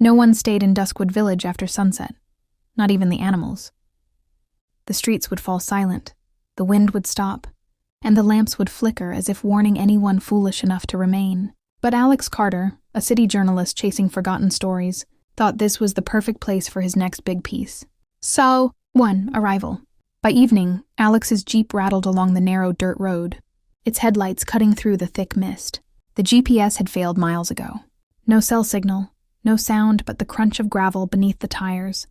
No one stayed in Duskwood village after sunset, not even the animals. The streets would fall silent, the wind would stop, and the lamps would flicker as if warning anyone foolish enough to remain. But Alex Carter, a city journalist chasing forgotten stories, thought this was the perfect place for his next big piece. So, 1. Arrival. By evening, Alex's Jeep rattled along the narrow dirt road, its headlights cutting through the thick mist. The GPS had failed miles ago. No cell signal, no sound but the crunch of gravel beneath the tires,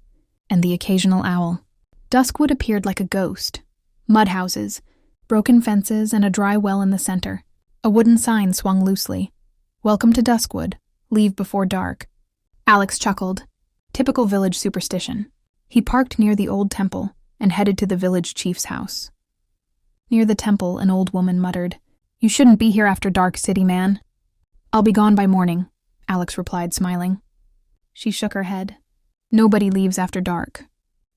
and the occasional owl. Duskwood appeared like a ghost. Mud houses, broken fences, and a dry well in the center. A wooden sign swung loosely. "Welcome to Duskwood. Leave before dark." Alex chuckled. Typical village superstition. He parked near the old temple and headed to the village chief's house. Near the temple, an old woman muttered, "You shouldn't be here after dark, city man." "I'll be gone by morning," Alex replied, smiling. She shook her head. "Nobody leaves after dark."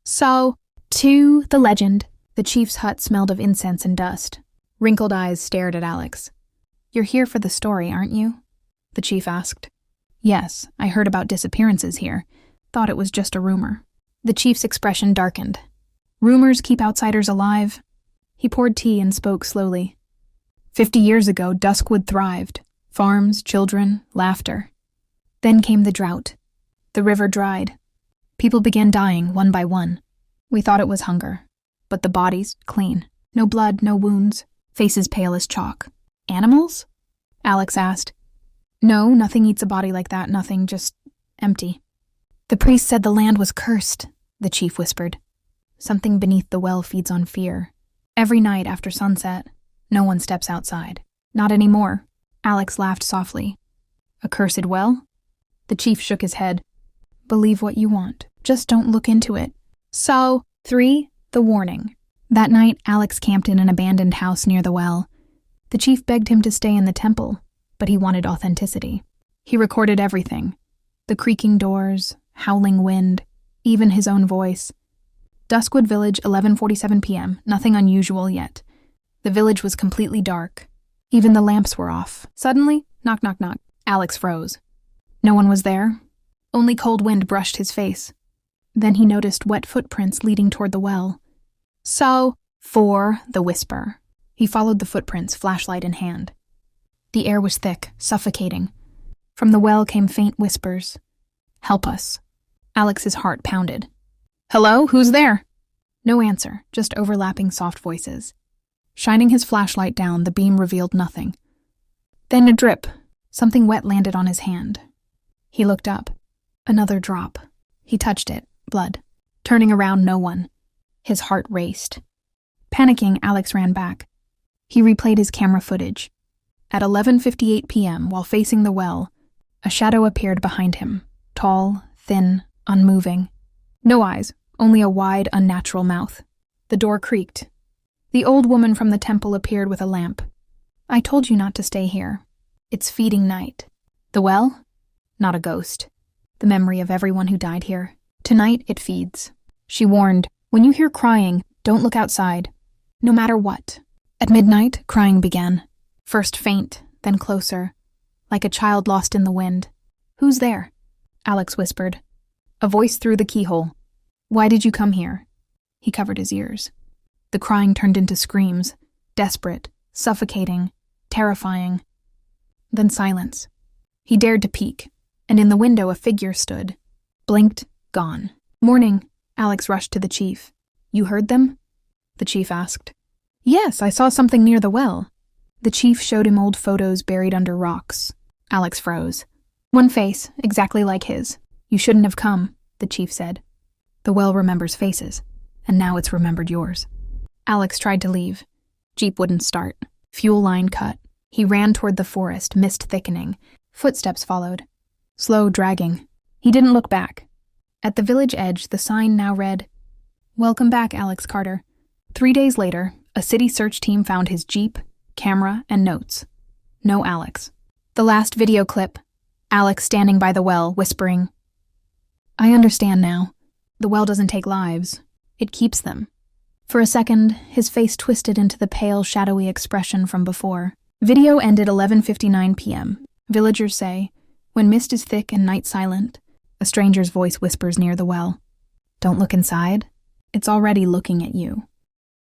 So, to the legend. The chief's hut smelled of incense and dust. Wrinkled eyes stared at Alex. "You're here for the story, aren't you?" the chief asked. "Yes, I heard about disappearances here. Thought it was just a rumor." The chief's expression darkened. "Rumors keep outsiders alive." He poured tea and spoke slowly. 50 years ago, Duskwood thrived. Farms, children, laughter. Then came the drought. The river dried. People began dying one by one. We thought it was hunger. But the bodies, clean. No blood, no wounds. Faces pale as chalk. "Animals?" Alex asked. "No, nothing eats a body like that, nothing, just empty." "The priest said the land was cursed," the chief whispered. "Something beneath the well feeds on fear. Every night after sunset, no one steps outside." "Not anymore." Alex laughed softly. "A cursed well?" The chief shook his head. "Believe what you want. Just don't look into it." So, 3. The warning. That night, Alex camped in an abandoned house near the well. The chief begged him to stay in the temple, but he wanted authenticity. He recorded everything. The creaking doors, howling wind, even his own voice. Duskwood Village, 11:47 p.m., nothing unusual yet. The village was completely dark. Even the lamps were off. Suddenly, knock, knock, knock. Alex froze. No one was there. Only cold wind brushed his face. Then he noticed wet footprints leading toward the well. So, 4. The whisper. He followed the footprints, flashlight in hand. The air was thick, suffocating. From the well came faint whispers. "Help us." Alex's heart pounded. "Hello, who's there?" No answer, just overlapping soft voices. Shining his flashlight down, the beam revealed nothing. Then a drip. Something wet landed on his hand. He looked up. Another drop. He touched it. Blood. Turning around, no one. His heart raced. Panicking, Alex ran back. He replayed his camera footage. At 11:58 p.m., while facing the well, a shadow appeared behind him. Tall, thin, unmoving. No eyes, only a wide, unnatural mouth. The door creaked. The old woman from the temple appeared with a lamp. "I told you not to stay here. It's feeding night." The well? Not a ghost. The memory of everyone who died here. Tonight it feeds. She warned, "When you hear crying, don't look outside. No matter what." At midnight, crying began. First faint, then closer, like a child lost in the wind. "Who's there?" Alex whispered. A voice through the keyhole. "Why did you come here?" He covered his ears. The crying turned into screams, desperate, suffocating, terrifying. Then silence. He dared to peek, and in the window a figure stood. Blinked, gone. "Morning," Alex rushed to the chief. "You heard them?" the chief asked. "Yes, I saw something near the well." The chief showed him old photos buried under rocks. Alex froze. One face, exactly like his. "You shouldn't have come," the chief said. "The well remembers faces, and now it's remembered yours." Alex tried to leave. Jeep wouldn't start. Fuel line cut. He ran toward the forest, mist thickening. Footsteps followed. Slow, dragging. He didn't look back. At the village edge, the sign now read, "Welcome back, Alex Carter." 3 days later, a city search team found his Jeep, camera, and notes. No Alex. The last video clip, Alex standing by the well, whispering, "I understand now. The well doesn't take lives. It keeps them." For a second, his face twisted into the pale, shadowy expression from before. Video ended 11:59 p.m. Villagers say, when mist is thick and night silent, A stranger's voice whispers near the well. Don't look inside. It's already looking at you.